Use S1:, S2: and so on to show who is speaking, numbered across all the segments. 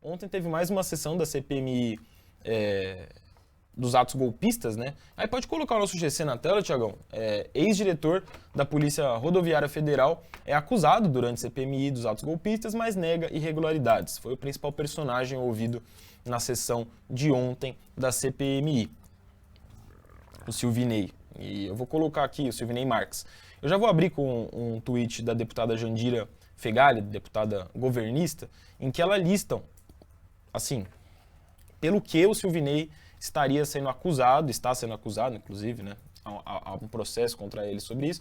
S1: Ontem teve mais uma sessão da CPMI dos atos golpistas, né? Aí pode colocar o nosso GC na tela, Tiagão. Ex-diretor da Polícia Rodoviária Federal é acusado durante a CPMI dos atos golpistas, mas nega irregularidades. Foi o principal personagem ouvido na sessão de ontem da CPMI. O Silvinei. E eu vou colocar aqui o Silvinei Marques. Eu já vou abrir com um tweet da deputada Jandira Fegali, deputada governista, em que ela listam, assim, pelo que o Silvinei estaria sendo acusado, está sendo acusado, inclusive, né? Há um processo contra ele sobre isso,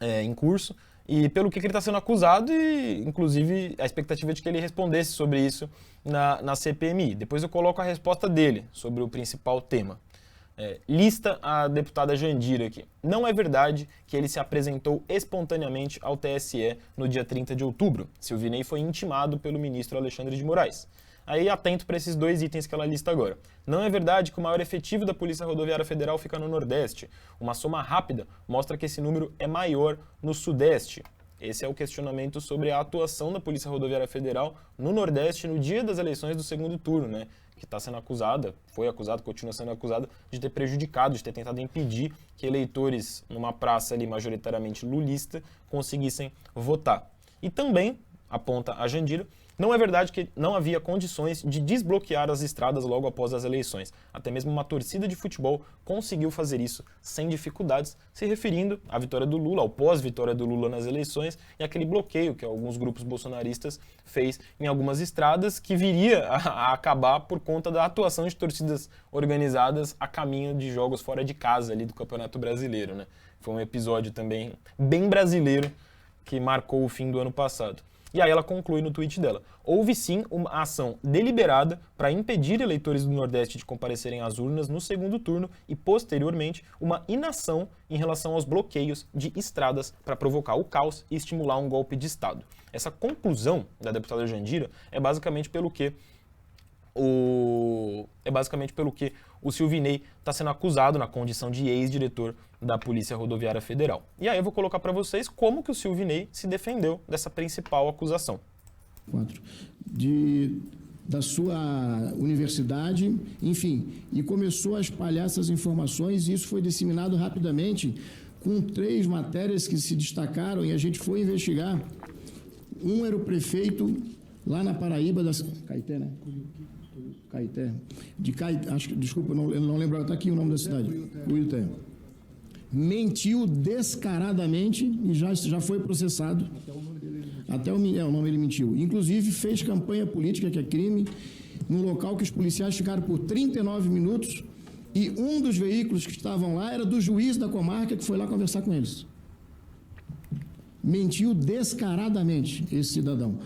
S1: em curso, e pelo que ele está sendo acusado e, inclusive, a expectativa de que ele respondesse sobre isso na CPMI. Depois eu coloco a resposta dele sobre o principal tema. Lista a deputada Jandira aqui. Não é verdade que ele se apresentou espontaneamente ao TSE no dia 30 de outubro. Silvinei foi intimado pelo ministro Alexandre de Moraes. Aí atento para esses dois itens que ela lista agora. Não é verdade que o maior efetivo da Polícia Rodoviária Federal fica no Nordeste. Uma soma rápida mostra que esse número é maior no Sudeste. Esse é o questionamento sobre a atuação da Polícia Rodoviária Federal no Nordeste no dia das eleições do segundo turno, né? Que está sendo acusada, foi acusada, continua sendo acusada de ter prejudicado, de ter tentado impedir que eleitores numa praça ali majoritariamente lulista conseguissem votar. E também, aponta a Jandira, não é verdade que não havia condições de desbloquear as estradas logo após as eleições. Até mesmo uma torcida de futebol conseguiu fazer isso sem dificuldades, se referindo à vitória do Lula, ao pós-vitória do Lula nas eleições e aquele bloqueio que alguns grupos bolsonaristas fez em algumas estradas que viria a acabar por conta da atuação de torcidas organizadas a caminho de jogos fora de casa ali do Campeonato Brasileiro, né? Foi um episódio também bem brasileiro que marcou o fim do ano passado. E aí ela conclui no tweet dela. Houve sim uma ação deliberada para impedir eleitores do Nordeste de comparecerem às urnas no segundo turno e, posteriormente, uma inação em relação aos bloqueios de estradas para provocar o caos e estimular um golpe de Estado. Essa conclusão da deputada Jandira é basicamente pelo que o Silvinei está sendo acusado na condição de ex-diretor da Polícia Rodoviária Federal. E aí eu vou colocar para vocês como que o Silvinei se defendeu dessa principal acusação.
S2: Da sua universidade, enfim, e começou a espalhar essas informações e isso foi disseminado rapidamente com 3 matérias que se destacaram e a gente foi investigar. Um era o prefeito lá na Paraíba, Caeté, né? Caeté. Desculpa, eu não lembro, está aqui o nome da cidade. Cuiuté. Mentiu descaradamente e já foi processado. Até o nome ele mentiu. Inclusive fez campanha política, que é crime, num local que os policiais ficaram por 39 minutos e um dos veículos que estavam lá era do juiz da comarca que foi lá conversar com eles. Mentiu descaradamente esse cidadão.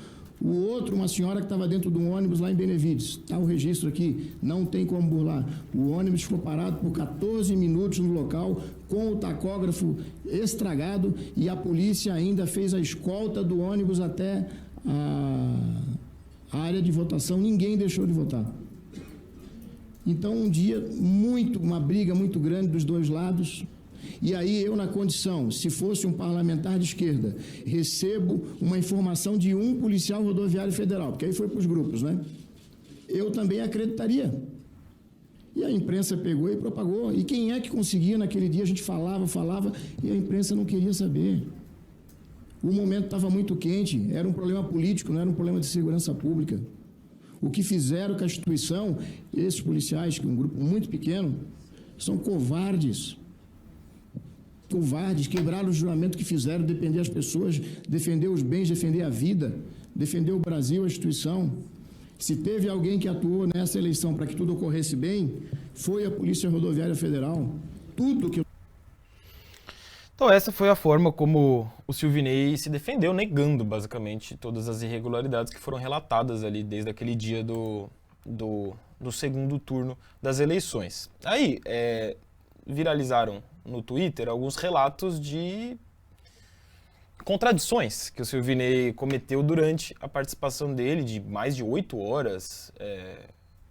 S2: O outro, uma senhora que estava dentro de um ônibus lá em Benevides. Está o registro aqui, não tem como burlar. O ônibus ficou parado por 14 minutos no local, com o tacógrafo estragado, e a polícia ainda fez a escolta do ônibus até a área de votação. Ninguém deixou de votar. Então, uma briga muito grande dos dois lados. E aí eu, na condição, se fosse um parlamentar de esquerda, recebo uma informação de um policial rodoviário federal, porque aí foi para os grupos, né? Eu também acreditaria. E a imprensa pegou e propagou. E quem é que conseguia naquele dia? A gente falava, e a imprensa não queria saber. O momento estava muito quente, era um problema político, não era um problema de segurança pública. O que fizeram com a instituição, esses policiais, que é um grupo muito pequeno, são covardes. Covardes, quebraram o juramento que fizeram, defender as pessoas, defender os bens, defender a vida, defender o Brasil, a instituição. Se teve alguém que atuou nessa eleição para que tudo ocorresse bem, foi a Polícia Rodoviária Federal.
S1: Então essa foi a forma como o Silvinei se defendeu, negando basicamente todas as irregularidades que foram relatadas ali desde aquele dia do segundo turno das eleições. Aí, viralizaram no Twitter alguns relatos de contradições que o Silvinei cometeu durante a participação dele, de mais de 8 horas,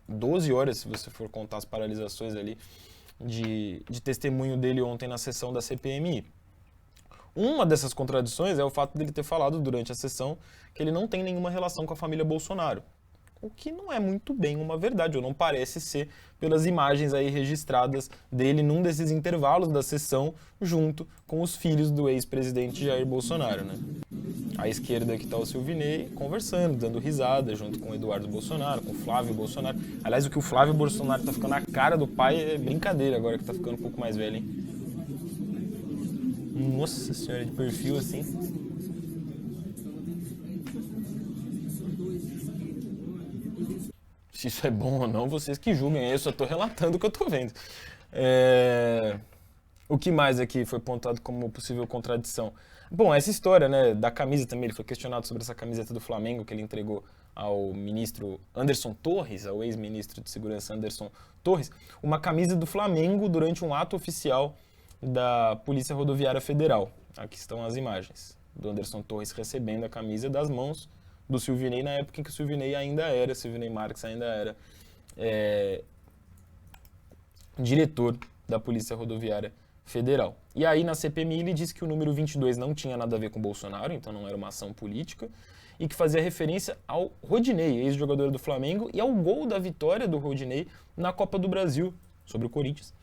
S1: 12 horas, se você for contar as paralisações ali, de testemunho dele ontem na sessão da CPMI. Uma dessas contradições é o fato dele ter falado durante a sessão que ele não tem nenhuma relação com a família Bolsonaro. o que não é muito bem uma verdade, ou não parece ser pelas imagens aí registradas dele num desses intervalos da sessão, junto com os filhos do ex-presidente Jair Bolsonaro, né? À esquerda aqui está o Silvinei conversando, dando risada, junto com o Eduardo Bolsonaro, com o Flávio Bolsonaro. Aliás, o que o Flávio Bolsonaro tá ficando a cara do pai é brincadeira agora, que tá ficando um pouco mais velho, hein? Nossa senhora, de perfil assim. Se isso é bom ou não, vocês que julguem. Eu só tô relatando o que eu tô vendo. O que mais aqui foi apontado como possível contradição? Bom, essa história, né, da camisa também, ele foi questionado sobre essa camiseta do Flamengo que ele entregou ao ministro Anderson Torres, ao ex-ministro de Segurança Anderson Torres, uma camisa do Flamengo durante um ato oficial da Polícia Rodoviária Federal. Aqui estão as imagens do Anderson Torres recebendo a camisa das mãos do Silvinei, na época em que o Silvinei Marques ainda era diretor da Polícia Rodoviária Federal. E aí, na CPMI, ele disse que o número 22 não tinha nada a ver com o Bolsonaro, então não era uma ação política, e que fazia referência ao Rodinei, ex-jogador do Flamengo, e ao gol da vitória do Rodinei na Copa do Brasil, sobre o Corinthians.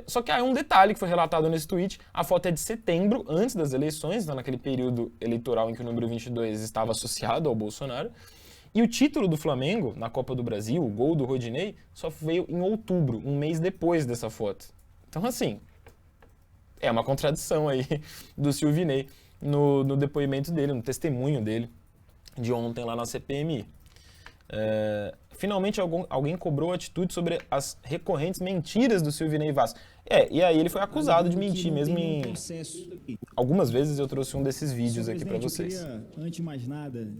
S1: Só que há um detalhe que foi relatado nesse tweet, a foto é de setembro, antes das eleições, então naquele período eleitoral em que o número 22 estava associado ao Bolsonaro, e o título do Flamengo na Copa do Brasil, o gol do Rodinei, só veio em outubro, um mês depois dessa foto. Então, assim, é uma contradição aí do Silvinei no depoimento dele, no testemunho dele de ontem lá na CPMI. Finalmente alguém cobrou atitude sobre as recorrentes mentiras do Silvinei Vaz. E aí ele foi acusado de mentir mesmo em... Algumas vezes eu trouxe um desses vídeos aqui para vocês.
S3: Eu queria, antes de mais nada,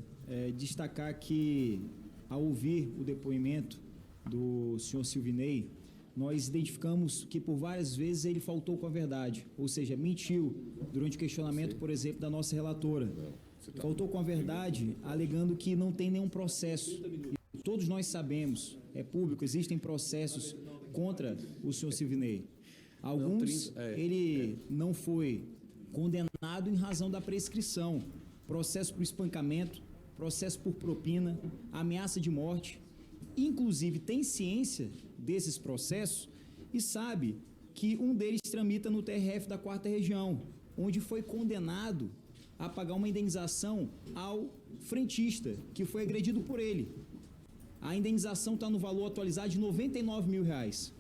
S3: destacar que, ao ouvir o depoimento do senhor Silvinei, nós identificamos que por várias vezes ele faltou com a verdade, ou seja, mentiu durante o questionamento, por exemplo, da nossa relatora. Faltou com a verdade, alegando que não tem nenhum processo. Todos nós sabemos, é público, existem processos contra o senhor Silvinei. Alguns, ele não foi condenado em razão da prescrição. Processo por espancamento, processo por propina, ameaça de morte. Inclusive, tem ciência desses processos e sabe que um deles tramita no TRF da 4ª Região, onde foi condenado a pagar uma indenização ao frentista, que foi agredido por ele. A indenização está no valor atualizado de R$99 mil.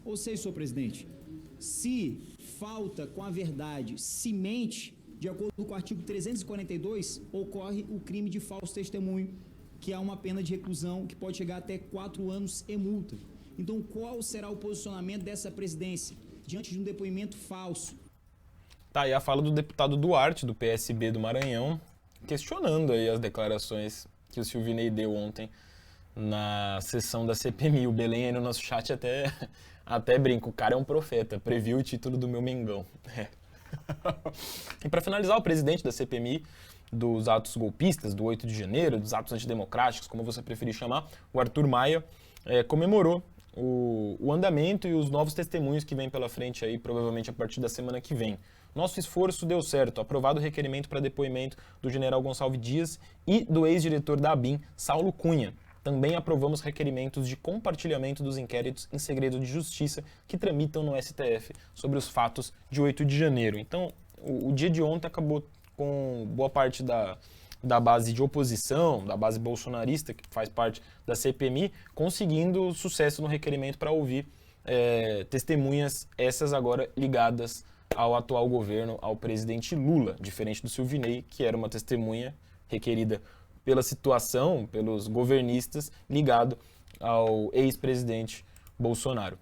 S3: Ou seja, senhor presidente, se falta com a verdade, se mente, de acordo com o artigo 342, ocorre o crime de falso testemunho, que há uma pena de reclusão que pode chegar até 4 anos e multa. Então, qual será o posicionamento dessa presidência diante de um depoimento falso?
S1: Tá aí a fala do deputado Duarte, do PSB do Maranhão, questionando aí as declarações que o Silvinei deu ontem na sessão da CPMI. O Belém aí no nosso chat até brinca, o cara é um profeta, previu o título do meu Mengão. E para finalizar, o presidente da CPMI dos atos golpistas, do 8 de janeiro, dos atos antidemocráticos, como você preferir chamar, o Arthur Maia, comemorou o andamento e os novos testemunhos que vêm pela frente aí, provavelmente a partir da semana que vem. Nosso esforço deu certo, aprovado o requerimento para depoimento do general Gonçalves Dias e do ex-diretor da ABIN, Saulo Cunha. Também aprovamos requerimentos de compartilhamento dos inquéritos em segredo de justiça que tramitam no STF sobre os fatos de 8 de janeiro. Então, o dia de ontem acabou com boa parte da base de oposição, da base bolsonarista, que faz parte da CPMI, conseguindo sucesso no requerimento para ouvir testemunhas, essas agora ligadas ao atual governo, ao presidente Lula, diferente do Silvinei, que era uma testemunha requerida pela situação, pelos governistas, ligado ao ex-presidente Bolsonaro.